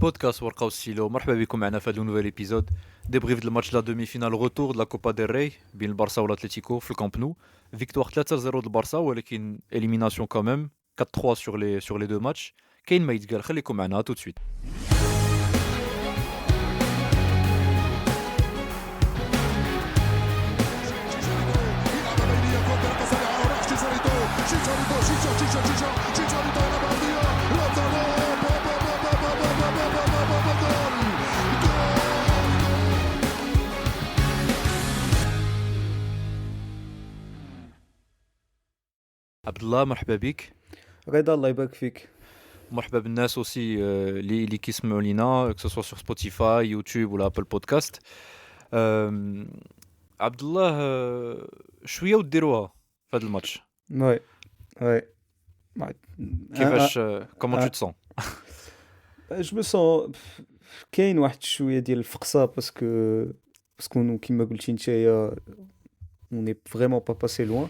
بودكاست ورقة وستيلو. مرحبا بكم معنا في هذا نوفيل ايبيزود ديبريف ديال الماتش لا دومي فينال روتور لا كوبا ديل ري بين البارسا والاتليتيكو في الكامب نو. فيكتوار 3-0 للبارسا ولكن اليميناسيون كوميم 4-3 sur les deux matchs. كاين ما يتقال، خليكم معنا تو سويت. عبد الله مرحبا بك. رضا الله يبارك فيك. مرحبا بالناس اوسي اللي كيسمعوا لينا كو سوا سور سبوتيفاي يوتيوب ولا ابل بودكاست. عبد الله شويه وديروها في هذا الماتش. وي كيفاش كومون تو تسون؟ جو مو سون كاين واحد شويه ديال الفقصه باسكو كيما قلتي نتايا اوني فريمون با باسي لوان.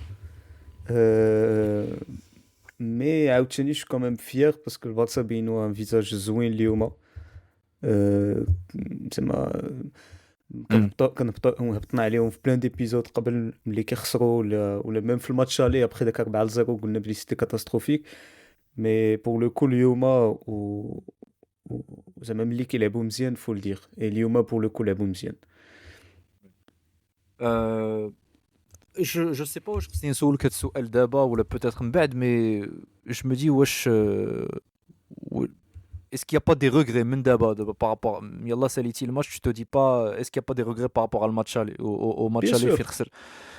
مي عاوتاني شو كوميم فيير باسكو البارسا بينو ان فيزاج زوين اليوم. زعما هبطنا عليهم في بلان ديبيزود قبل ملي كيخسروا ولا ميم في الماتش الي ابخي داك 4-0 قلنا بلي سيتي كاتاستروفيك. مي بور لو كو اليوم زعما ملي كيلعبوا مزيان فول دير اليوم بور لو كو لعبوا مزيان. Je sais pas واش خصني نسولك هذا السؤال دابا ولا بوتيتر من بعد، مي جو مو دي واش est-ce qu'il y a pas des regrets من دابا par rapport يلا ساليتي الماتش tu te dis pas est-ce qu'il y a pas des regrets par rapport au match aller au match aller في الخسر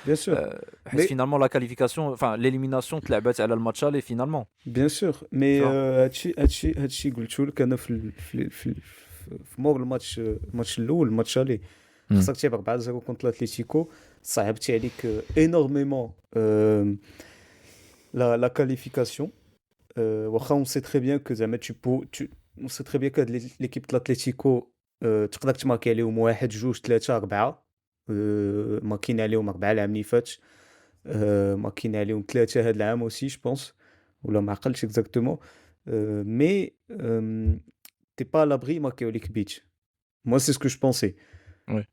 Bien sûr. حيت finalement la qualification enfin l'élimination تلعبات على الماتش aller finalement. Bien sûr. Mais هادشي قلتو لك انا في مور الماتش الاول الماتش الي خسرتي ب 4-0 كونتر الاتليتيكو. صعبتي عليك énormément la qualification. واخا on sait très bien que زعما on sait très bien que l'équipe de l'Atlético تقدر تماركي عليهم 1 2 3 4 ماكين عليهم 4 العام اللي فات، ماكين عليهم 3 هذا العام اوسي جو بونس ولا ما عقلتش اكزاكتومون. مي تي با لابري ماركيو ليك بيتش. moi c'est ce que je pensais. Oui.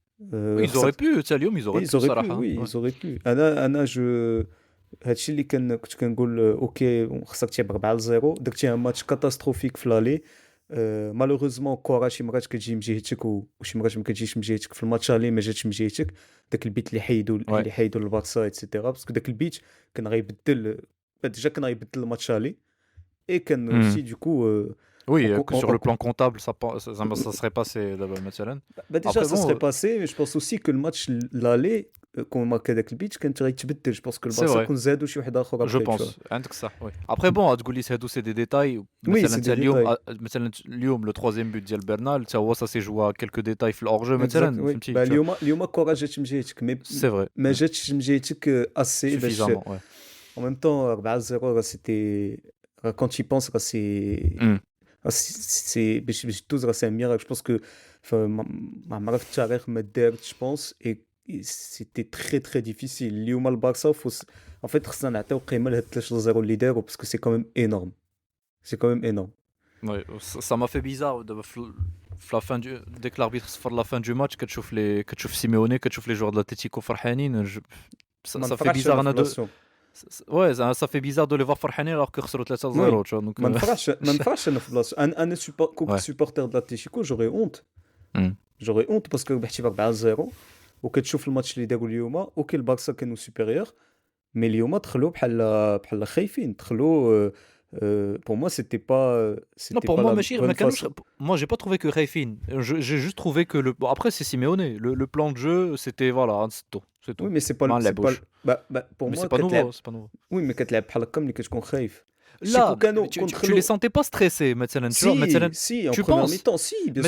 Ils auraient pu اليوم ils auraient pu صراحه. Oui ils auraient pu. انا جو هادشي اللي كنت كنقول اوكي خسرتي ب 4-0 درتي ان ماتش كاتاستروفيك في لالي. مالوغوزمون كره شي مرات كتجي من جهتك وشي مرات ما كتجيش من جهتك. في الماتش اللي ما جاتش من جهتك داك البيت اللي حيدوا البارسا ايتترا باسكو داك البيت كان غيبدل ديجا كان غيبدل الماتش اللي اي كان سي دو كو. Oui, que sur le plan comptable, ça serait passé d'abord, مثلا. Déjà, ça serait passé, mais je pense aussi que le match l'aller, qu'on marquait avec le beach, quand tu récupères, je pense que le Barça qu'on zède ou je suis d'accord. Je pense, عندك صح. Oui. Après bon, تقولي هادو c'est des détails. مثلا اليوم اليوم le troisième but ديال برنال تا هو ça s'est joué à quelques détails في الhors-jeu مثلا. فهمتي؟ اليوم الكره جات من جهتك مي ما جاتش من جهتك اسي باش en même temps 4-0 c'était quand tu y penses c'est باش دوز راه سي ميراكل. جو بونس كو ما عمرها في التاريخ ما دارت جو بونس اي سيتي تري تري ديفيسيل. اليوم البارسا ان فيت خصنا نعطيو قيمه لهاد 3-0 اللي داروا باسكو سي كوميم انورم. سي كوميم انورم. Oui, ça m'a fait bizarre في la fin du dès que l'arbitre صفر la fin du match كتشوف سيميوني كتشوف لي جوار د الاتليتيكو فرحانين. ça fait bizarre انا Ouais, ça fait bizarre de les voir فرحانين alors que خسروا 3-0 tu vois. Donc ما نفرحش انا في بلاصه انا سوبورتر د الاتليتيكو جوري اونت باسكو ربحتي ب 4-0 وكتشوف الماتش اللي داروا اليوم اوكي البارسا كانوا سوبيريور مي اليوم دخلوا بحال خايفين دخلوا. pour moi c'était pas non pour moi ماشي ما كانوش. moi j'ai pas trouvé que خايفين. j'ai juste trouvé que le bon, après c'est Simeone le plan de jeu c'était voilà c'est tout. Oui mais c'est pas pour moi c'est pas nouveau. oui mais كتلعب بحال هكا ملي كتكون خايف. لا tu les sentais pas stressés مثلا tu vois مثلا si en première mi-temps si bien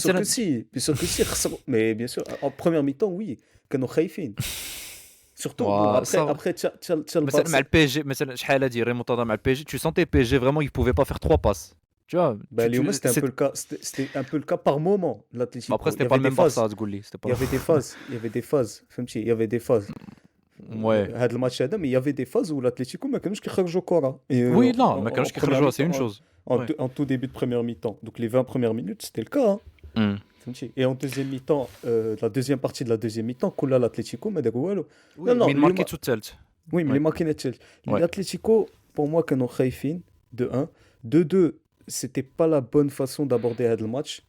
sûr que si خسروا mais bien sûr en première mi-temps oui كانوا خايفين surtout après مثلا مع البي جي مثلا شحال هادي ريمونتادا مع البي جي tu sentais PG vraiment il pouvait pas faire 3 passes tu vois. اليوم c'était un peu le cas par moment l'Atlético. Après c'était pas le même Barça تقول لي. il y avait des phases فهمتي il y avait des phases. Ouais. هذا الماتش هذا mais il y avait des phases où l'Atlético ما كانوش كيخرجوا كرة et Oui, non, en ما كانوش première كيخرجوها mi-temps c'est une chose. Ouais. en tout début de première mi-temps donc les 20 premières minutes c'était le cas hein. Hmm. فهمتي et en deuxième mi-temps la deuxième partie de la deuxième mi-temps كلها l'Atlético ما داروا والو Oui, non non من ماركيتو الثالث. oui mais Ouais. les ماكينات Ouais. l'Atlético pour moi كانوا خايفين de 1 de 2 c'était pas la bonne façon d'aborder هذا الماتش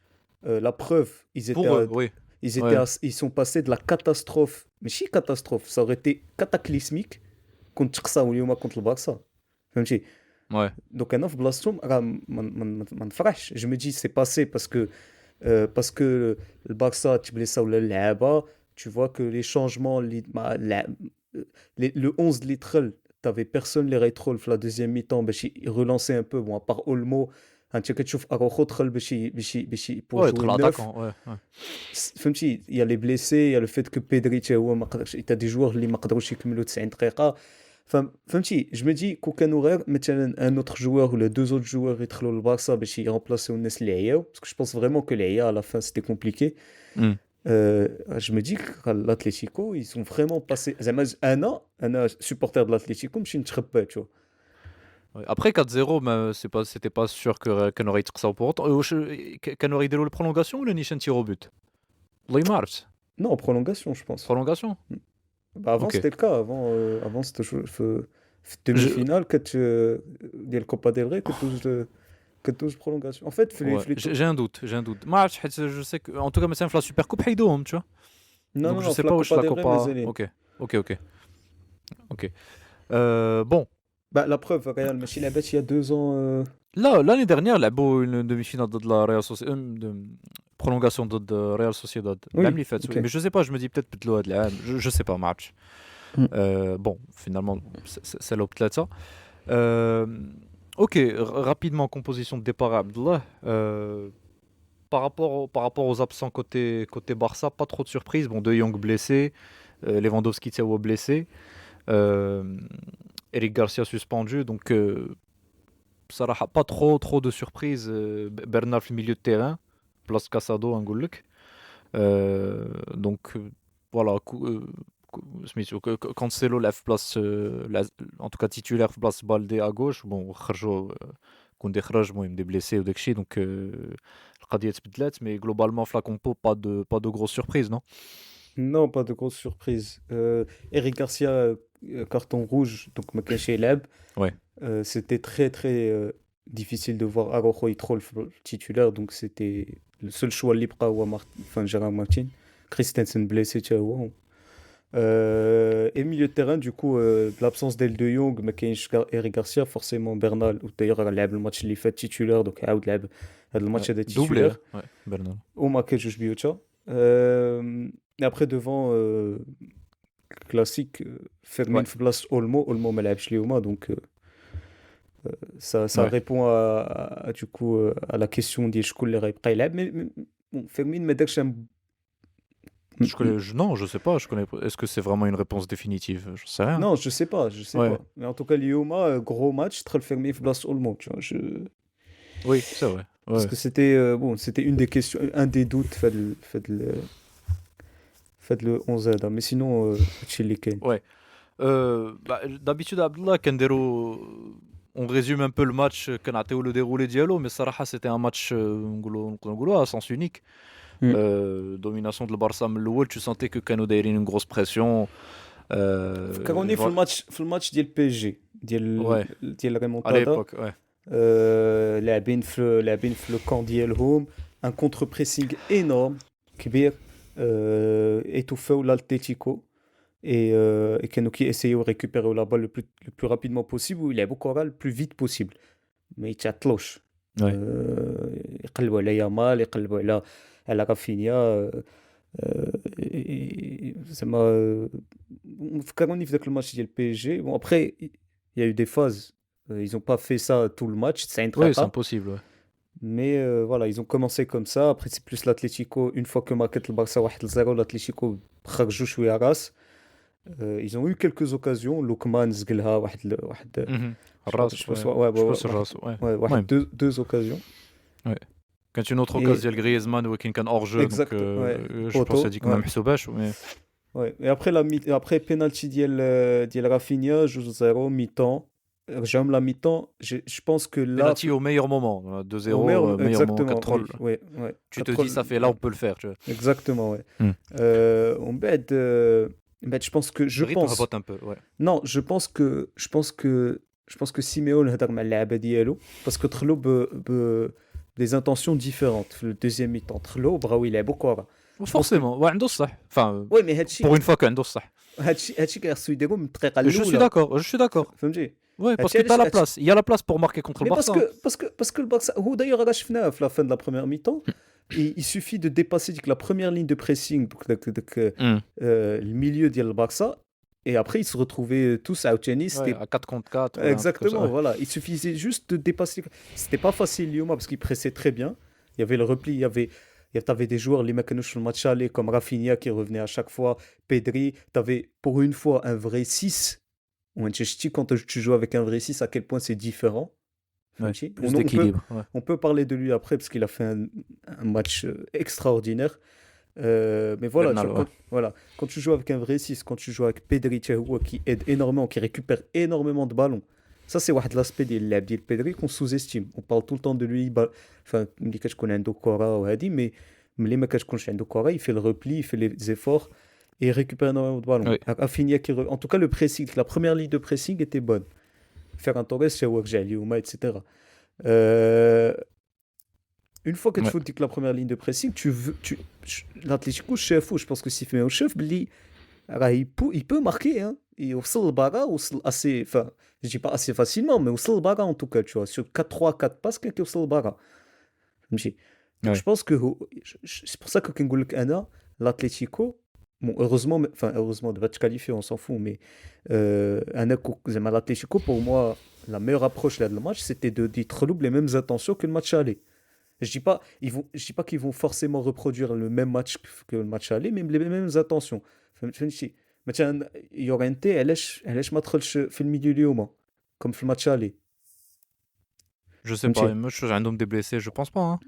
la preuve ils étaient Pour eux, oui. Ouais. ils sont passés de la catastrophe mais si catastrophe ça aurait été cataclysmique كنت تخسروا اليوم contre البارسا فهمتي Ouais. donc انا في بلاصتهم راه ما نفرحش je me dis c'est passé parce que le Barça تبليساو اللعابه tu vois que les changements le 11 اللي دخل t'avais personne les rétrol في la deuxième mi-temps باش relancer un peu bon à part Olmo انت كتشوف اروخو دخل باش pour Ouais, jouer être neuf l'attaquant, ouais. Ouais. فهمتي il y a les blessés il y a le fait que Pedri تا هو ما قدرش t'as des joueurs اللي ما قدروش يكملوا 90 دقيقه فهمتي je me dis كون كانوا غير مثلا un autre joueur ou les deux autres joueurs يدخلوا للبارسا باش يرامبلاسيو الناس اللي عياو parce que je pense vraiment que les عيا à la fin c'était compliqué Hmm. je me dis que l'Atlético ils sont vraiment passés زعما انا supporter de l'Atlético ماشي نتخبى tu vois. Ouais. Après 4-0, c'était pas sûr que كانوا غيتقصاو pour autant. كانوا غيديروا البرولونغاسيون ولا نيشان تيرو بوت؟ والله ما عرفت. Non, prolongation, je pense. Prolongation? Bah avant, Ok. c'était le cas. Avant c'était في demi-finale ديال Copa del Rey كتوج prolongation. En fait, Ouais. J'ai un doute. ما عرفتش حيت je sais que en tout cas مثلا في لا سوبر كوب حيدوهم tu vois. non, Donc non, je non, sais في pas la واش Copa la del Rey, Copa. مازالين. Ok. Bon. Bah, la preuve, Real ماشي لعبات il y a 2 ans. Là, l'année dernière, لعبوا une demi-finale ضد la Real Sociedad, prolongation ضد Real Sociedad. العام اللي فات. ok. Mais je sais pas, je me dis peut-être بدلوا هاد العام. Je sais pas, ما عرفتش. Bon, finalement, c'est l'op 3. Ok, rapidement, composition de départ, Abdullah. Par rapport aux absents côté Barça, pas trop de surprises. Bon, De Jong blessé, Lewandowski Thiago blessé, Eric Garcia suspendu, donc ça n'a pas trop de surprises. Bernard au milieu de terrain, place Casado, Angoluk. Donc voilà, Cancelo la place, en tout cas titulaire place Balde à gauche. Bon, Kharjo Koundé Kharj, bon, il me blessé ou d'Ekchi, donc القضية تبدلات, mais globalement la compo pas de grosses surprises, non? Non, pas de grosse surprise. Eric Garcia, carton rouge, donc ما كانش يلعب. Ouais. C'était très très difficile de voir Araujo يدخل في titulaire, donc c'était le seul choix اللي بقى هو Gérard Martin. Christensen blessé تا هو. Et milieu de terrain, du coup, l'absence d'El De Jong, ما كاينش Eric Garcia, forcément Bernal, ou d'ailleurs لعب الماتش اللي فات titulaire, donc عاود لعب هذا الماتش هذا Doublé, titulaire. ouais, Bernal. وما كاين جوج بيوتا. Et après devant classique Fermin Ouais. في بلاصه Olmo ما لعبش اليوم donc ça Ouais. répond du coup à la question ديال شكون اللي غيبقى يلعب mais bon, Fermin ما دارش Non, je sais pas. Est-ce que c'est vraiment une réponse définitive? Je sais rien. non je sais pas Ouais. pas mais en tout cas اليوم gros match دخل Fermin في بلاصه Olmo tu vois Oui, c'est vrai. parce Ouais. que c'était une des questions, un des doutes fait le 11 هذا mais sinon هادشي اللي كاين. Ouais. D'habitude, Abdullah, on résume un peu le match, كنعطيو le déroulé ديالو, mais صراحة c'était un match نقولوا à sens unique. Domination de le Barça من الأول, tu sentais que كانوا دايرين une grosse pression. فكروني في الماتش ديال بي اس جي ديال à ريمونتادا l'époque, ouais. لاعبين في لو كون ديالهم ان كونتر بريسينغ انورم كبير étouffاو l'Atlético et كانوا كيسيو ريكوبيريو لا بال le plus rapidement possible ويلعبوا كره le plus vite possible ما يتعطلوش. يقلبوا على يامال, يقلبوا على رافينيا, زعما فكروني في ذاك الماتش ديال بي اس جي. Bon après il y a eu des phases, ils ont pas fait ça tout le match 90 Oui, c'est دقيقة. impossible, ouais. Mais voilà, ils ont commencé comme ça. Après, c'est plus l'Atlético. Une fois que marquait le Barça 1-0, l'Atlético خرجوا شوية راس. Ils ont eu quelques occasions. Lookman زقلها واحد الراس, je pense الراس. واحد deux occasions. Ouais. كانت une autre occasion ديال Griezmann وكاين كان hors jeu, donc je pense هذيك ما محسوباش, mais Ouais. Et après penalty ديال Rafinha 2-0 mi-temps. رجعهم la mi-temps. Je pense que là Penalty au meilleur moment, au 2-0, meilleur meilleur moment exactement oui 4. ouais ouais Tu te dis, 4 ça fait là, on peut le faire. Tu vois. exactement ouais. Hmm. ومن بعد je pense que Le rythme rabote un peu, ouais. non je pense que Simeone هضر مع اللعابه ديالو باسكو دخلوا des intentions différentes في le deuxième mi-temps دخلوا بغاو يلعبوا كره. Je pense que Forcément, ouais, عنده الصح. Enfin, وي مي هادشي pour une fois عنده الصح. هادشي كيخصو يديروا من الدقيقه Je suis الاولى d'accord, je suis d'accord. فهمتي. Ouais, parce هادشي que t'as علاش la place. Il y a la place pour marquer contre le mais Barça. parce que le Barça هو d'ailleurs راه شفناه في la fin de la première mi-temps. Il suffit de dépasser la première ligne de pressing Hmm. le milieu ديال البارسا et après ils se retrouvaient tous à tennis. Ouais, à 4 contre 4. Ouais, un truc comme ça, Exactement, ouais. voilà. Il suffisait juste de dépasser. C'était pas facile, Lyoma, parce qu'il pressait très bien. Il y avait le repli, t'avais des joueurs, les mecs sur le match aller, comme Rafinha qui revenait à chaque fois, Pedri. T'avais pour une fois un vrai 6. Quand tu joues avec un vrai 6, à quel point c'est différent. Ouais, Fahmti. plus d'équilibre. Ouais. On peut parler de lui après, parce qu'il a fait un match extraordinaire. Mais voilà, tu Bernal, vois, ouais. voilà, quand tu joues avec un vrai 6, quand tu joues avec Pedri Thiago, qui aide énormément, qui récupère énormément de ballons, ça c'est واحد l'aspect ديال Pedri qu'on sous-estime. On parle tout le temps de lui, enfin, ملي كتكون عنده كرة وهادي, mais ملي ما كتكونش عنده كرة, il fait le repli, il fait les efforts et il récupère énormément de ballons. Oui. Rafinha en tout cas le pressing, la première ligne de pressing était bonne. Ferran Torres, etc. Une fois que tu Ouais. fais la première ligne de pressing, l'Atlético chef, je pense que si fait un chef, il peut marquer, hein. Et au sol bara, assez, enfin, je dis pas assez facilement, mais au sol bara en tout cas, tu vois, sur 4-3-4 passes, quelqu'un au sol bara. Donc Ouais. je pense que c'est pour ça que Anna, l'Atlético, bon, heureusement, de va te qualifier, on s'en fout, mais l'Atlético, pour moi, la meilleure approche là de le match, c'était de les mêmes intentions que le match aller. Je dis pas, je dis pas qu'ils vont forcément reproduire le même match que le match aller, mais les mêmes intentions. فهمتي مثلا يورينتي علاش ما دخلش في الميليو اليوم comme في الماتش aller. Je sais pas, فهمتي moi, je suis un homme des blessés, je pense pas. Hein.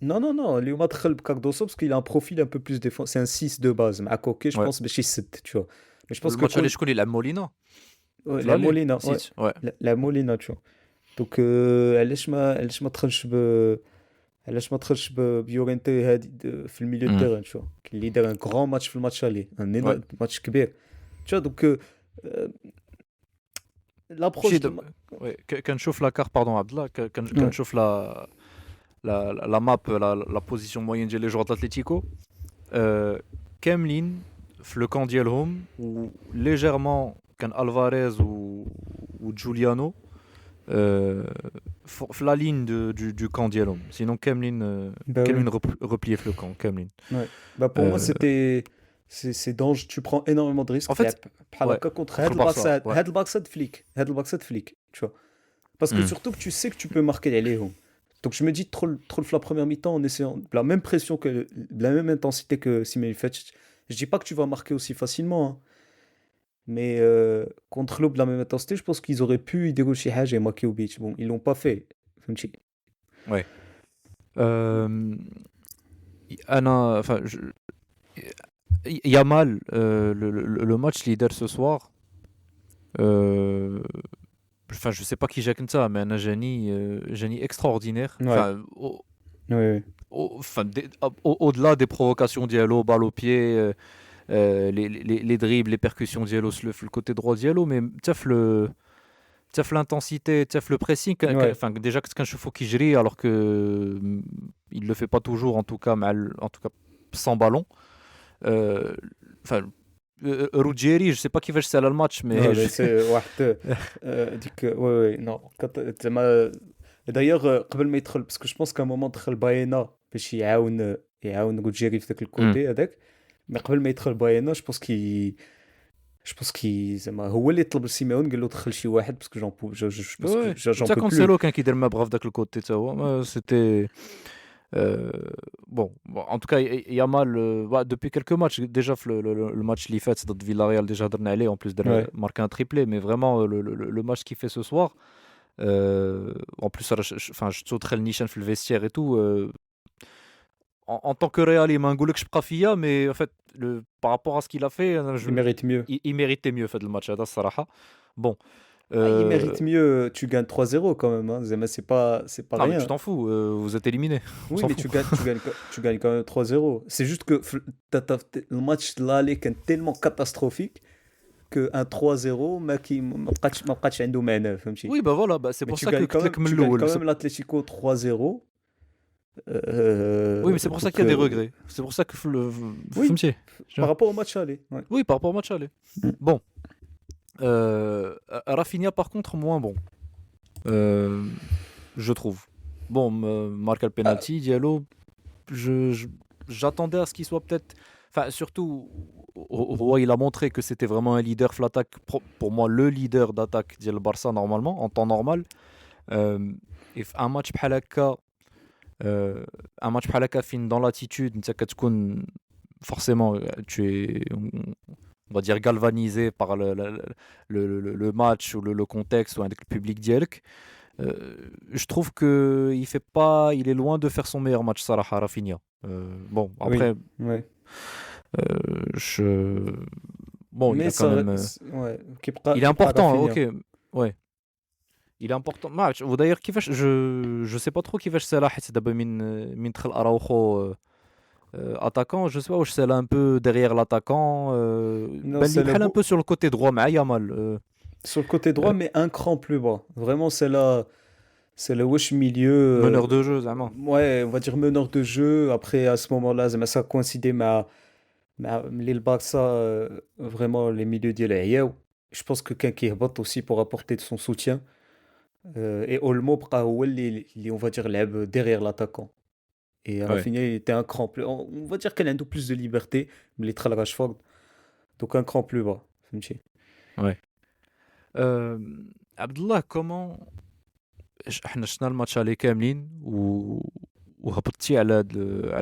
non اليوم دخل بكاردوسو parce qu'il a un profil un peu plus défensif, c'est un 6 de base مع كوكي je Ouais. pense باش يسد, tu vois. Mais je pense Le que match aller, je connais la Molina. ouais, Je la l'allais. Molina, Si, ouais, si, ouais. la Molina, tu vois. Donc علاش ما دخلش علاش ما دخلش بيورينتي هادي في الميليو Hmm. تيران, tu vois, اللي دار ان غران ماتش في الماتش عليه ان Ouais. ماتش كبير, tu vois. Donc l'approche شي de ouais. كنشوف la carte, pardon, Abdallah, ouais. كنشوف la map, la position moyenne ديال les joueurs de l'Atlético. كاملين في لو كان ديالهم وليجيرمون كان الفاريز و جوليانو في لا لين du camp ديالهم. Sinon كاملين Bah oui. كاملين repliés في le camp كاملين. Ouais. Bah pour moi c'est dangereux, tu prends énormément de risques. En fait, بحال ouais, هكا contre contre le Barça, ouais. هاد البارسا de flic, tu vois. Parce que surtout que tu sais que tu peux marquer عليهم. Donc je me dis trop la première mi-temps en essayant de la même pression de la même intensité que Simeone fait. Je dis pas que tu vas marquer aussi facilement, hein. Mais contre l'eau de la même intensité, je pense qu'ils auraient pu يديروا شي حاجة يماركيو بيت. Bon, ils l'ont pas fait. فهمتي. Ouais. أنا enfin Yamal, le match leader ce soir, enfin je sais pas qui Jacques ça, mais un génie extraordinaire. Ouais. Enfin, Ouais. enfin, au-delà des provocations Diallo, balle au pied, les dribbles, les percussions Diallo sur le côté droit Diallo, mais تشاف l'intensité, تشاف le pressing, Ouais. enfin déjà que كنشوفو كيجري alors que il le fait pas toujours, en tout cas en tout cas sans ballon. Enfin Ruggieri, je sais pas كيفاش سال الماتش, mais Ouais, mais c'est واحد ديك ouais non زعما d'ailleurs قبل ما يدخل, parce que je pense qu'à un moment دخل باينا باش يعاون روجيري في ذاك الكوتي هذاك, mais قبل ما يدخل باينا je pense qu'il زعما هو اللي طلب لسيميون قال له دخل شي واحد parce que je pense ouais. que j'en حتى peux plus. كونسيلو كان كيدير ما بغا في داك الكوتي حتى هو. C'était bon, en tout cas Yamal depuis quelques matchs déjà le match اللي فات ضد Villarreal déjà هضرنا عليه, en plus de Ouais. marquer un triplé, mais vraiment le match qu'il fait ce soir, en plus enfin je saute le Nishan في le vestiaire et tout, en tant que Real ما نقولكش بقى فيا, mais en fait par rapport à ce qu'il a fait, Il mérite mieux. il méritait mieux fait le match هذا الصراحة. Bon, Ah, il mérite euh, mieux, tu gagnes 3-0 quand même, hein. Zema, c'est pas non mais tu rien. t'en fous, vous êtes éliminé, on Oui, s'en mais fout. tu gagnes quand même 3-0. C'est juste que le match de l'aller est tellement catastrophique qu'un 3-0 ما بقاتش عنده معنى فهمتي. Oui, bah voilà, bah, c'est Mais pour ça que قلت لك من tu gagnes الأول. quand même l'Atlético 3-0. Oui, mais c'est pour ça qu'il y Donc a des regrets. C'est pour ça que oui, فهمتي. par rapport au match aller. Ouais. Oui, par rapport au match aller. Mm. Bon, Rafinha par contre moins bon, euh, je trouve. Bon, marque le Ah, penalty, Diallo, j'attendais à ce qu'il soit peut-être. Enfin, surtout, il a montré que c'était vraiment un leader l'attaque. Pour moi, le leader d'attaque du Barça normalement, en temps normal. Euh, et un match بحال هكا, un match بحال هكا فين dans l'attitude, انت كتكون forcément, tu es, on va dire, galvanisé par le match ou le contexte ou avec le public ديالك. Je trouve que il est loin de faire son meilleur match, Salah Rafinha. Bon, oui, après, ouais. je... bon, il Mais a quand même, ouais, il est qui part important, Rafinha. ok, ouais, il est important. match. D'ailleurs, je sais pas trop كيفاش Salah حيت دابا من دخل Araujo attaquant, je sais pas où c'est là un peu derrière l'attaquant, Non, ben c'est بحال un peu sur le côté droit مع Yamal. sur le côté Euh, droit, mais un cran plus bas. Vraiment, c'est le wesh milieu. meneur de jeu, زعما. Ouais, on va dire meneur de jeu. Après, à ce moment-là, ça a coïncidé mais le Barça, vraiment, les milieux ديال je pense que quelqu'un qui est aussi pour apporter de son soutien. Et Olmo بقى هو اللي on va dire لعب derrière l'attaquant. Et Ouais, Rafinha, il était un cran plus. On va dire qu'elle a un peu plus de liberté, mais il est très Rashford. Donc un cran plus bas. فهمتي. ouais. Euh, Abdullah, comment احنا شفنا الماتش عليه كاملين وهبطتي على هاد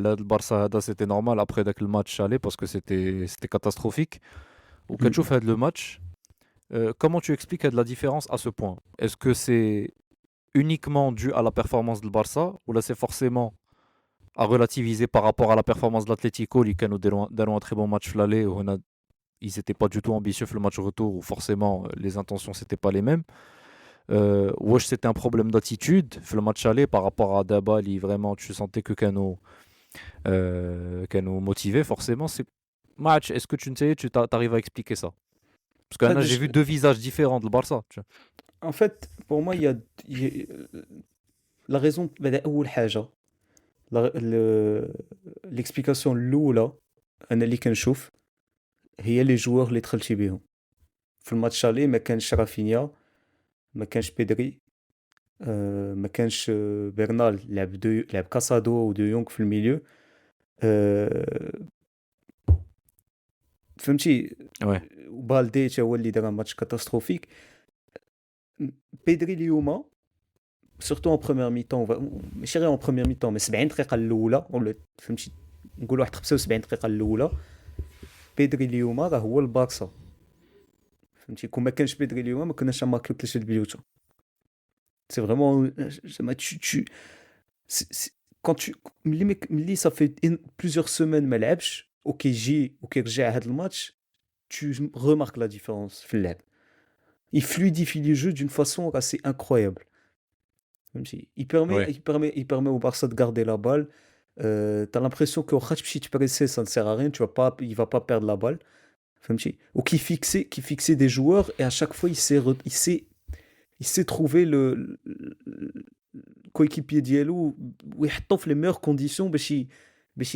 البارسا هذا سيتي نورمال ابخي داك الماتش عليه باسكو سيتي كاتاستروفيك Mm. وكتشوف هاد لو ماتش. Comment tu expliques la différence à ce point? Est-ce que c'est uniquement dû à la performance du Barça ou là c'est forcément à relativiser par rapport à la performance de l'Atlético qui داروا un très bon match l'aller où ils n'étaient pas du tout ambitieux pour le match retour où forcément les intentions c'était pas les mêmes. Wesh, c'était un problème d'attitude le match aller par rapport à Dabal, vraiment tu sentais que Kano motivé forcément c'est match. Est-ce que tu ne sais, t'arrives à expliquer ça? Parce que Ah, là j'ai vu deux visages différents de Barça. En fait, pour moi, la raison. أول حاجة l'explication الأولى أنا اللي كنشوف هي لي جوار اللي دخلتي بيهم في الماتش اللي ما كانش رافينيا ما كانش بيدري ما كانش برنال لعب كاسادو ودو يونغ في الميليو آه، فهمتي. Ouais, وبالدي تا هو اللي دار ماتش كاتاستروفيك. بيدري اليوم سورتو اون بروميير ميتون ماشي غير اون بروميير ميتون مي 70 دقيقه الاولى ولا فهمتي نقول واحد 75 دقيقه الاولى بيدري اليوم راه هو البارسا فهمتي. كون ما كانش بيدري اليوم ما كناش ماركيو 3 البيوت. سي فريمون زعما كون tu ملي صافي بليزيور سيمين ما لعبش وكيجي وكيرجع هذا الماتش tu remarques la différence في اللعب. Il fluidifie le jeu d'une façon assez incroyable. فهمتي. ouais. Il permet au Barça de garder la balle. T'as l'impression que واخا تمشي تبريسي ça ne sert à rien, il va pas perdre la balle. فهمتي. Ou qui fixait des joueurs et à chaque fois il sait trouver le coéquipier ديالو ويحطو في les meilleures conditions باش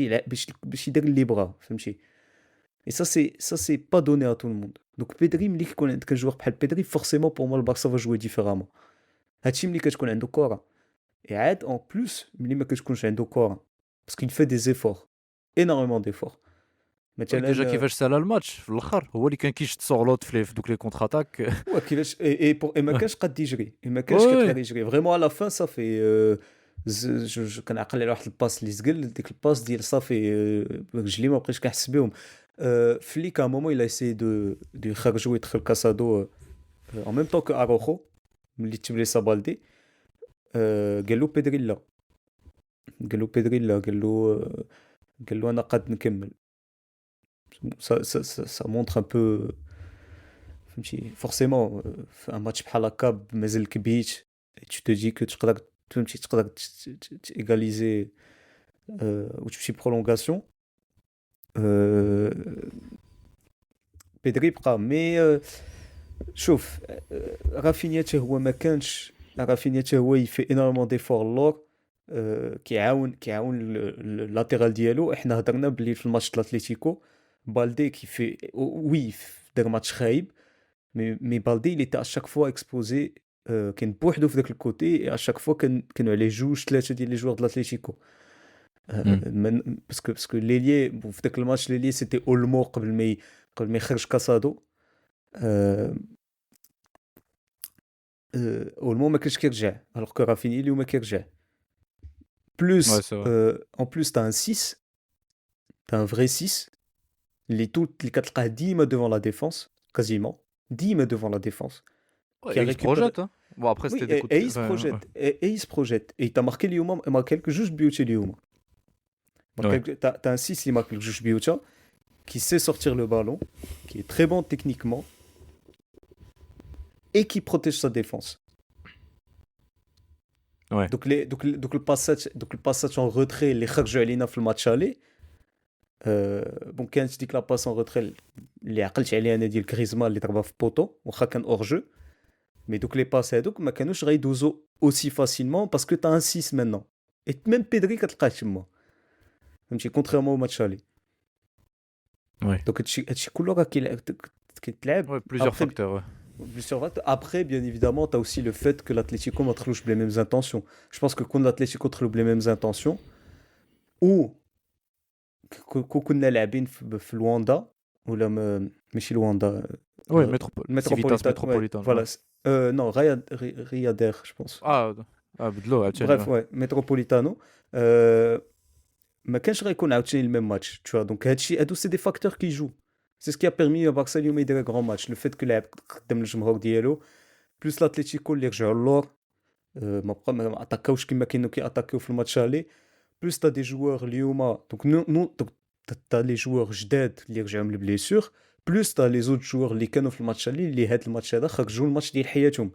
يدير اللي بغا فهمتي. Et ça c'est pas donné à tout le monde. Donc Pedri ملي كيكون عندك un joueur بحال Pedri forcément pour moi le Barça va jouer différemment. هادشي ملي كتكون عنده كرة. Et عاد en plus ملي ما كتكونش عنده كرة parce qu'il fait des efforts énormément d'efforts ديجا مثلا. كيفاش سالا الماتش في الاخر هو اللي كان كيشد سورلوت في دوك لي كونتر اتاك. كيفاش ما كانش قد يجري ما كانش وي كيقدر يجري فريمون على فان صافي. كنعقل على واحد الباس اللي زقل ديك الباس ديال صافي. رجلي ما بقيتش كنحس بهم. فليك ا مومون il a essayé de يخرجو ويدخل كاسادو en même temps que Araujo ملي تبليسا بالدي. قال له بيدري لا قال له انا قد نكمل. Ça montre un peu فهمتي forcément في un match بحال هكا بمازال كبيت et tu te dis que تقدر فهمتي تقدر égaliser وتمشي prolongation euh, بيدري بقى مي شوف رافينيا حتى هو ما كانش رافينيا حتى هو يفي انورمون ديفور اللور كيعاون اللاتيرال ديالو. احنا هضرنا بلي في الماتش الاتليتيكو بالدي كيفي وي دار ماتش خايب مي بالدي اللي تاع شاك فوا اكسبوزي كان بوحدو في ذاك الكوتي اشاك فوا كانوا عليه جوج ثلاثه ديال لي جوار د الاتليتيكو باسكو ليلي في ذاك الماتش ليلي سيتي اولمو قبل ما يخرج كاسادو اولمو ما كانش كيرجع الوغ كو رافيني اليوم كيرجع Ouais, بلوس c'est vrai. en plus t'as un 6 t'as un vrai 6 اللي كتلقاه ديما devant la défense quasiment ديما devant la défense Ouais, qui et a il se récupéré projette, hein. Bon, après, oui c'était des coups de et pied. il se Enfin, projette et il se projette et t'as marqué اليوم marqué لك جوج بيوت اليوم ouais. t'as un 6 اللي marque لك جوج بيوت qui sait sortir le ballon qui est très bon techniquement et qui protège sa défense. Ouais. Donc le passage en retrait اللي خرجوا علينا في الماتش aller بون كانت ديك لا باس en retrait اللي عقلت عليها انا ديال غريزمان اللي ضربها في بوطو واخا كان اور جو مي دوك لي باس هادوك ما كانوش غيدوزو aussi facilement parce que t'as un 6 maintenant et même Pedri كتلقاه تما فهمتي كونتريرمون au match aller. Ouais. Donc هادشي كله راه كيتلعب Ouais, plusieurs après. facteurs, ouais. Après, bien évidemment, tu as aussi le fait que l'Atlético ما تخلوش les mêmes intentions. Je pense que quand l'Atlético تخلو les mêmes intentions ou كنا لاعبين في لواندا ولا ماشي لواندا Ouais, métropole. Civitas ouais, Metropolitano. voilà. Ouais. Non, Riader, je pense. بدلو عاوتاني. Bref, ouais, Metropolitano. ما كانش غيكون عاوتاني الميم ماتش tu vois. Donc هادو c'est des facteurs qui jouent. C'est ce qui a permis à Barça اليوم يدير grand match. Le fait que لاعب قدام الجمهور ديالو بلوس لاتليتيكو اللي رجعوا اللور ما اتاكاوش كما كانوا كياتاكيو في الماتش الي بلوس تا دي جوار اليوم دونك تا لي جوار جداد اللي رجعوا من البليسور بلوس تا لي زوت جوار اللي كانوا في الماتش الي اللي هاد الماتش هذا خرجوا الماتش ديال حياتهم.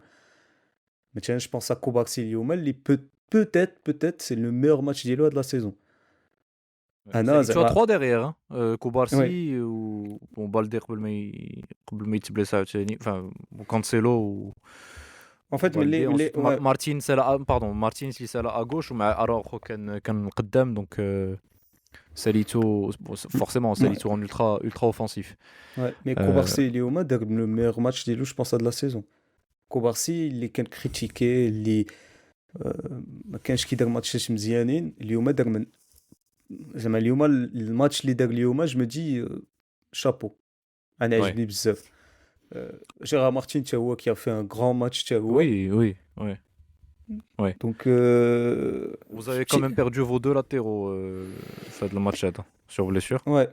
مثلا جو بونس ا كوبارسي اليوم اللي peut-être c'est le meilleur match ديالو هاد لا سيزون. انا Tu as زعما trois derrière, hein. وي كوبارسي و Balde قبل ما يتبليس عاوتاني. Enfin, Cancelo en fait Balde. les Ensuite, Martins اللي سالا à gauche ومع Araujo كان قدام. Donc, Salito, forcément, Salito en ultra offensif. ouais mais كوبارسي اليوم دار le meilleur match ديالو je pense هاد لا سيزون. كوبارسي اللي كان كريتيكي اللي ما كانش كيدير ماتشات مزيانين اليوم دار من زعما اليوم الماتش اللي دار اليوم جو مدي شابو انا Ouais. عجبني بزاف. جيرار مارتين حتى هو كي في ان غران ماتش حتى هو Oui. دونك Vous avez quand même perdu vos deux latéraux fait le match sur blessure. ouais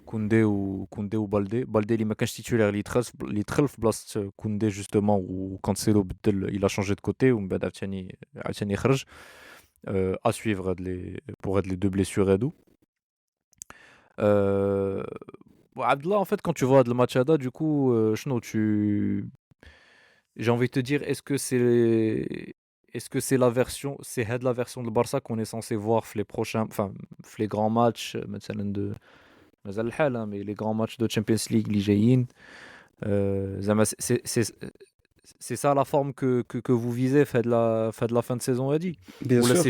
Koundé ou Balde اللي ما كانش titulaire اللي يدخل في بلاصه كوندي justement و كانسيلو بدل il a changé de côté ومن بعد عاوتاني يخرج à suivre pour être les deux blessures et tout. Abdallah, en fait, quand tu vois le match Ada, du coup, j'ai envie de te dire, est-ce que c'est la version de Barça qu'on est censé voir les prochains, enfin, les grands matchs, مازال الحال, hein, mais les grands matchs de Champions League اللي جايين, زعما c'est ça la forme que vous visez fait de la fin de saison, Adi? bien Ou là sûr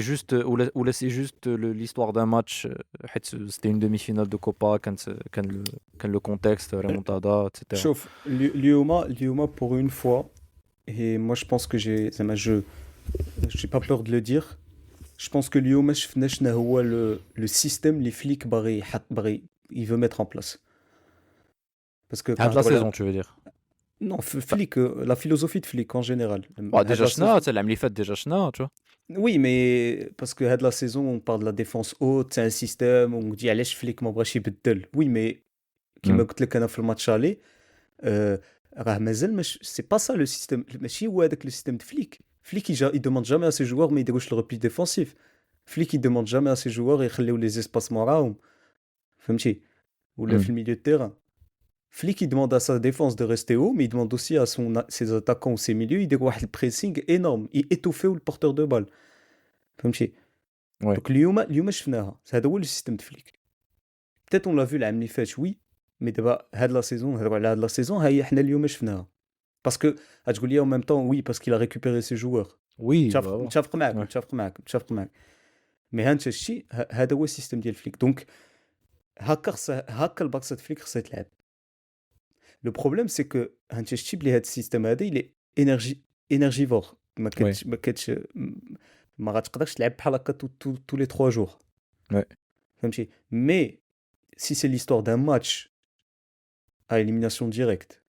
c'est juste l'histoire d'un match, c'était une demi-finale de Copa quand le contexte remontada, etc. شوف اليوم pour une fois et moi je pense que j'ai pas peur de le dire. Je pense que اليوم شفنا شنو هو le système اللي فليك باغي il veut mettre en place parce que De la saison, tu veux dire? non Flick la philosophie de Flick en général déjà شنا تلعب اللي فات déjà شنا, tu vois. oui mais parce que هاد la saison on parle de la défense haute c'est un système on dit علاش Flick ما بغاش يبدل oui mais كما قلت لك انا في الماتش علي راه مازال مش c'est pas ça le système ماشي هو هذاك le système de Flick il demande jamais à ses joueurs ما يديروش le repli défensif. Flick il demande jamais à ses joueurs يخليو les espacements راهم فهمتي ولا في المilieu de terrain. Flick il demande à sa défense de rester haut, mais il demande aussi à ses attaquants ou ses milieux يديروا واحد البريسينغ énorme يétouffer le porteur de balle. فهمتي Ouais. donc اليوم شفناها هذا هو السيستم de Flick. Peut-être on l'a vu العام اللي فات oui, mais دابا هاد لا سيزون نهضروا على هاد لا سيزون هي حنا اليوم شفناها. Parce que غتقول لي en même temps oui parce qu'il a récupéré ses joueurs. Oui, bah, متفق معاك ouais. متفق معاك مي ها انت الشيء هذا هو السيستم ديال فليك دونك هكا الباكسة فليك خصها تلعب. لو بروبليم سي كو ها انت شتي بلي هذا السيستم هذا اللي انرجيفور ما كتش ما غاتقدرش تلعب بحال هكا تو لي 3 جور. فهمتي مي سي سي ليستوار دان ماتش ا اليميناسيون ديريكت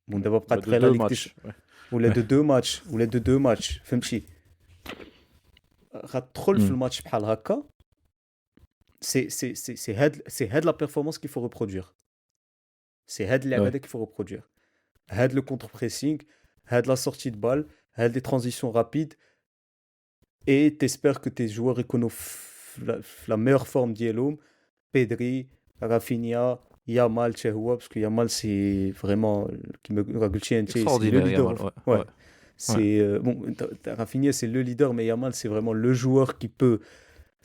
بون دابا بقات غير لا ليك ولا دو دو ماتش فهمتي غتدخل في الماتش بحال هكا سي هاد لا بيرفورمانس كي فو ريبرودوير سي هاد اللعبه هذا كي فو ريبرودوير هاد لو كونتر بريسينغ هاد لا سورتي دو بال هاد لي ترانزيسيون رابيد اي تيسبير كو تي جوار يكونوا في لا ميور فورم ديالهم بيدري رافينيا يامال حتى هو باسكو يامال سي فريمون كيما قلتي انت سي لو ليدر c'est bon Rafinha c'est le leader mais Yamal c'est vraiment le joueur qui peut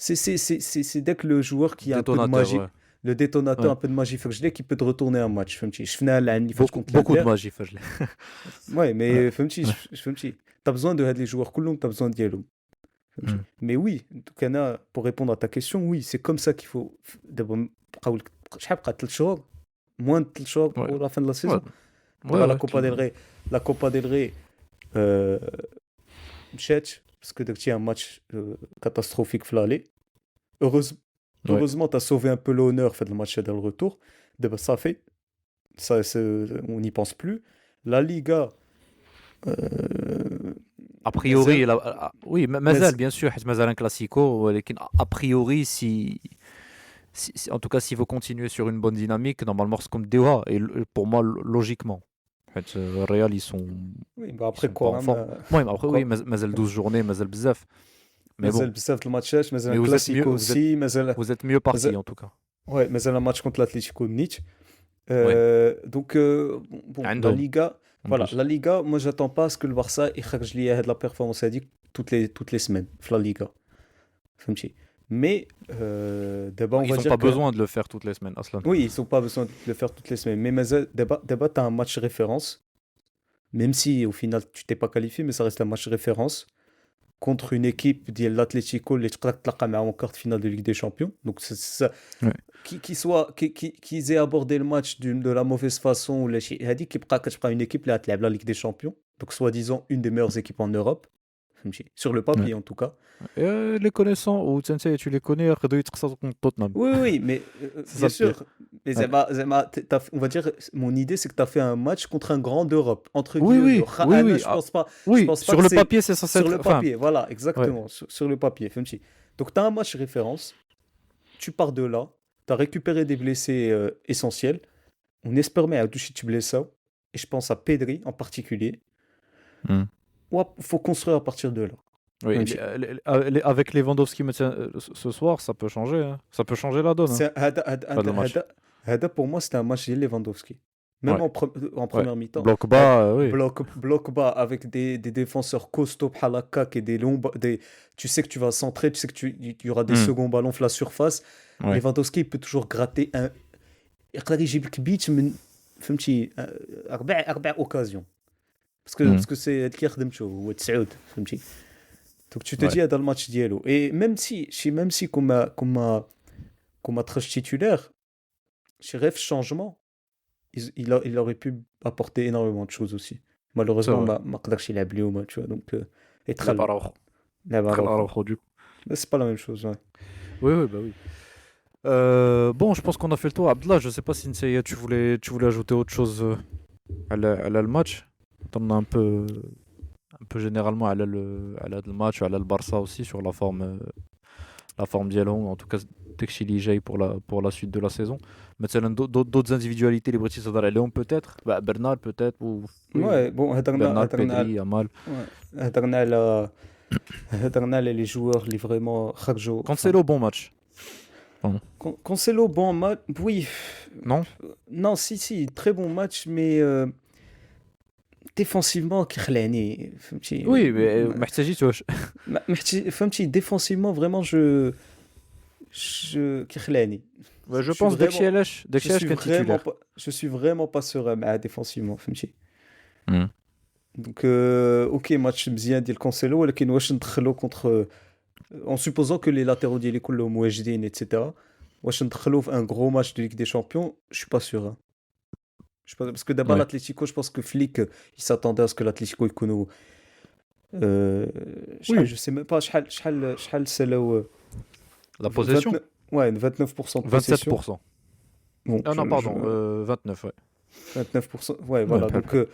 c'est dès que le joueur qui a un peu de magie le détonateur un peu de magie في رجليه qui peut te retourner un match فهمتي شفناها العام اللي فات كونت beaucoup de magie في رجليه ouais mais فهمتي t'as besoin de هاد les joueurs كلهم t'as besoin ديالهم mais oui donc انا pour répondre à ta question oui c'est comme ça qu'il faut دابا بقاو شحال بقى 3 شهور moins de 3 شهور pour la fin de la saison la Copa del Rey مشات باسكو درتي ان ماتش كاتاستروفيك في لالي heureusement t'as sauvé un peu l'honneur في هذا الماتش هذا الروتور دابا صافي ça on n'y pense plus la Liga a priori oui مازال bien sûr حيت مازال un classico ولكن a priori si en tout cas s'il veut continuer sur une bonne dynamique normalement c'est comme Dewa et pour moi logiquement le Real ils sont oui bah après quoi oui mais après oui مازال 12 journées مازال بزاف mais مازال بزاف الماتشات مازال كلاسيكو aussi مازال vous êtes mieux parti en tout cas ouais مازال un match contre l'Atlético de Nice donc bon la Liga voilà la Liga moi j'attends pas à ce que le Barça يخرج لي هاد la performance هذيك toutes les semaines في la Liga فهمتي mais d'abord ils n'ont pas besoin de le faire toutes les semaines Aslan. Oui, ils n'ont pas besoin de le faire toutes les semaines mais d'abord tu as un match référence même si au final tu t'es pas qualifié mais ça reste un match référence contre une équipe de l'Atlético اللي تقدر تلقى معاهم en quart de finale de Ligue des Champions donc c'est ça qu'ils aient abordé le match de la mauvaise façon ولا شي هذيك كتبقى une équipe اللي تلعب la Ligue des Champions donc soi-disant une des meilleures équipes en Europe sur le papier en tout cas les connaissants ou tu les connais يقدروا يتقصدوا contre Tottenham oui mais bien sûr mais on va dire mon idée c'est que tu as fait un match contre un grand d'Europe entre guillemets oui je pense pas sur le papier c'est censé sur le papier voilà exactement sur le papier فهمتي donc tu as un match référence tu pars de là tu as récupéré des blessés essentiels on espère mais à toucher tu blesses ça et je pense à Pedri en particulier faut construire à partir de là. Oui, avec Lewandowski ce soir, ça peut changer. Hein. Ça peut changer la donne. Hein. Pour moi, c'était un match de Lewandowski. Même en première mi-temps. Bloc bas avec des défenseurs costauds, Halakak et des longs. Tu sais que tu vas centrer, tu sais qu'il y aura des seconds ballons sur la surface. Lewandowski il peut toujours gratter un. يقدر يجيب لك بيت من فهمتي 4 occasions. Parce que c'est اللي كيخدمته هو تسعود فهمتي donc tu te dis dans le match ديالو et même si comme trash titulaire chez Ref changement il aurait pu apporter énormément de choses aussi malheureusement ما قدرش يلعب اليوم tu vois donc être là c'est pas la même chose oui bah oui bon je pense qu'on a fait le tour Abdallah je sais pas si tu voulais ajouter autre chose à le match on a un peu généralement à le match à le Barça aussi sur la forme ديالهم en tout cas داكشي اللي جاي pour la suite de la saison مثلا d'autres individualités les British تهضر عليهم peut-être Bernal peut-être ou ouais bon هضرنا Yamal هضرنا على les joueurs اللي vraiment خرجوا Cancelo bon match Pardon. Cancelo, bon match. Oui. Non? Non, si, très bon match, mais défensivement, كيخلعني فهمتي. Oui, mais ما احتاجيش واش. فهمتي défensivement, vraiment, كيخلعني. Bah, je Je suis pense vraiment, داكشي علاش كان titulaire. je suis vraiment pas serein مع défensivement فهمتي. Hmm. Donc, ok, match مزيان ديال كونسيلو ولكن واش ندخلو contre en supposant que les latéraux ديالي كلهم واجدين etc. واش ندخلو في un gros match de Ligue des Champions, je suis pas sûr. Hein. Je sais pas, parce que d'abord Ouais. l'Atlético, je pense que Flick il s'attendait à ce que l'Atlético يكونوا Oui. je sais même pas شحال سالاو La possession? 29 ouais 29% de possession. 27%. Bon, Ah non, pardon, 29, ouais. 29%, ouais, voilà. Ouais,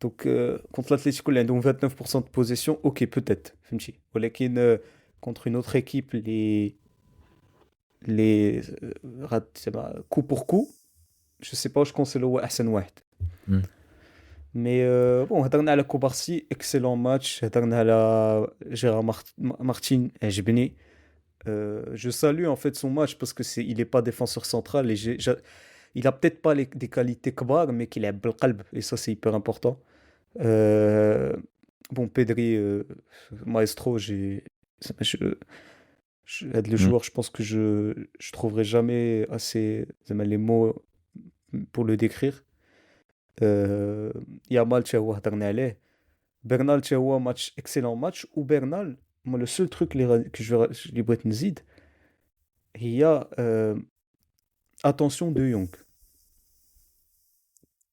Donc, contre l'Atlético, ils ont 29% de possession. Ok, peut-être. فهمتي. ولكن contre une autre équipe, les coup pour coup, je sais pas واش كونسيلو هو احسن واحد. Hmm. Mais bon, هضرنا على كوبارسي excellent match. هضرنا على جيرار مارتين عجبني. Je salue en fait son match parce que il est pas défenseur central et il a peut-être pas des qualités كبار mais qu'il a بالقلب et ça c'est hyper important. Bon, Pedri, maestro, le joueur, je pense que je trouverai jamais assez les mots pour le décrire. Yamal, هضرنا عليه. Bernal, match excellent match. Ou Bernal, moi le seul truc que je بغيت نزيد هي attention de Jong.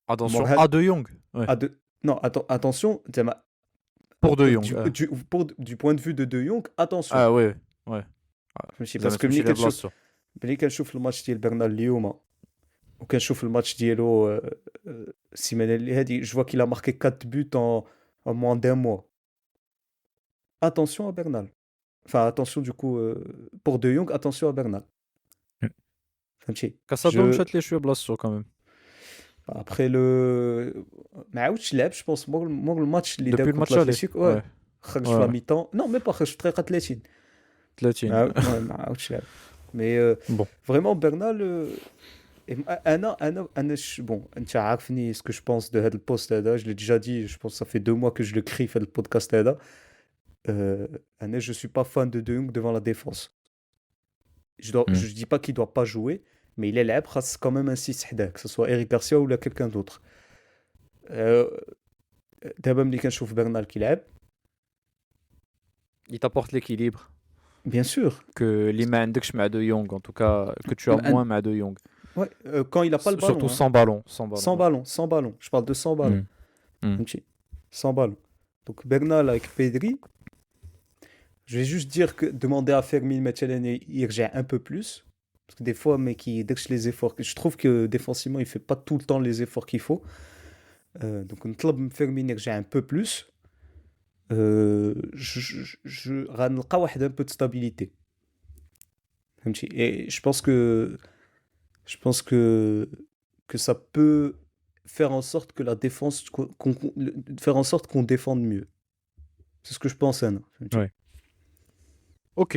Attention Morel- à De Jong. Ouais. Non, attention, Pour De Jong. du point de vue de De Jong, attention. Ah ouais, ouais. ماشي باسكو ملي كنشوف الماتش ديال برنال اليوم وكنشوف الماتش ديالو السيمانه اللي هادي جو كي لا ماركي 4 buts en moins d'un mois. Attention à Bernal. Enfin, attention du coup pour De Jong, attention à Bernal. فهمتي. كاسادو مشات ليه شويه بلاصتو كمان. Après ما عاودش لعب جو بونس مور الماتش اللي Depuis دار le match كونتر aller. لاتليتيكو Ouais. خرج في لا ميتون. نو مي با خرج في الدقيقه 30. 30. ما عاودش لعب. مي Bon. فريمون برنال انا bon انت عارفني ce que je pense de هذا البوست هذا. Je l'ai déjà dit, je pense que ça fait 2 mois que je le crie في البودكاست هذا. انا je suis pas fan de De Jong devant la défense. Je dis pas qu'il doit pas jouer, mais il est libre, خاص quand même un 6 حداه, que ce soit Eric Garcia ou quelqu'un d'autre. دابا ملي كنشوف برنال كيلعب, Il t'apporte l'équilibre bien sûr. que اللي ما عندكش مع De Jong, en tout cas que tu as moins مع De Jong. Ouais, quand il a pas le ballon. Surtout hein. sans ballon. Sans ballon. Je parle de sans ballon. فهمتي. Sans ballon. Donc Bernal avec Pedri. Je vais juste dire que demander à Fermin مثلا يرجع un peu plus. Parce que des fois, mais qui dégage les efforts. Je trouve que défensivement, il fait pas tout le temps les efforts qu'il faut. Donc نطلب Fermin يرجع un peu plus. غنلقى واحد un peu de stabilité. فهمتي. Et je pense que ça peut faire en sorte que la défense faire en sorte qu'on défende mieux. C'est ce que je pense, Anna. Ouais. Ok.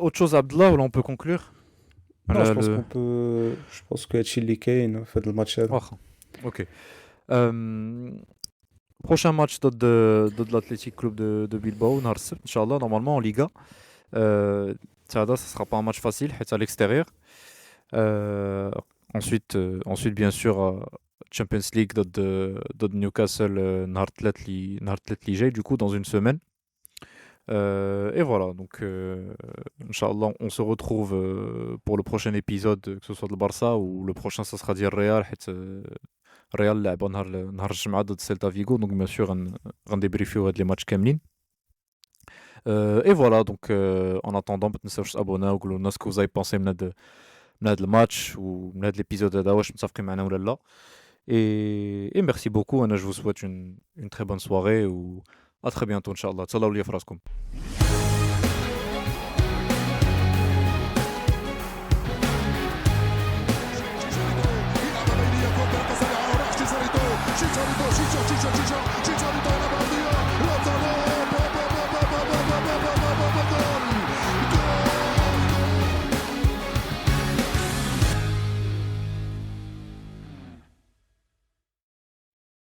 Autre chose, Abdallah, ou là on peut conclure? Non, je pense qu'on peut. Je pense que Chili Kane fait le match. Ok. Prochain match de l'Athletic Club de Bilbao, نهار السبت, Inch'Allah, normalement en Liga. Ça sera pas un match facile, c'est à l'extérieur. Ensuite, bien sûr, Champions League de Newcastle, نهار الثلاث اللي جاي, du coup, dans une semaine. Et voilà, donc Inch'Allah, on se retrouve pour le prochain épisode, que ce soit de Barça ou le prochain, ça sera dire Real. Real لعب نهار الجمعة ضد سيلتا فيغو, donc bien sûr غنديبريفيو هاد لي ماتش كاملين. Et voilà, donc en attendant, ما تنساوش تابونا وقولوا لنا سكو vous avez pensé من هاد الماتش ومن هاد l'épisode هذا, واش متفقين معنا ولا لا. Et merci beaucoup, Anna, je vous souhaite une très bonne soirée ou à très bientôt, Inch'Allah. تسلاو ليا فراسكم. Chicharito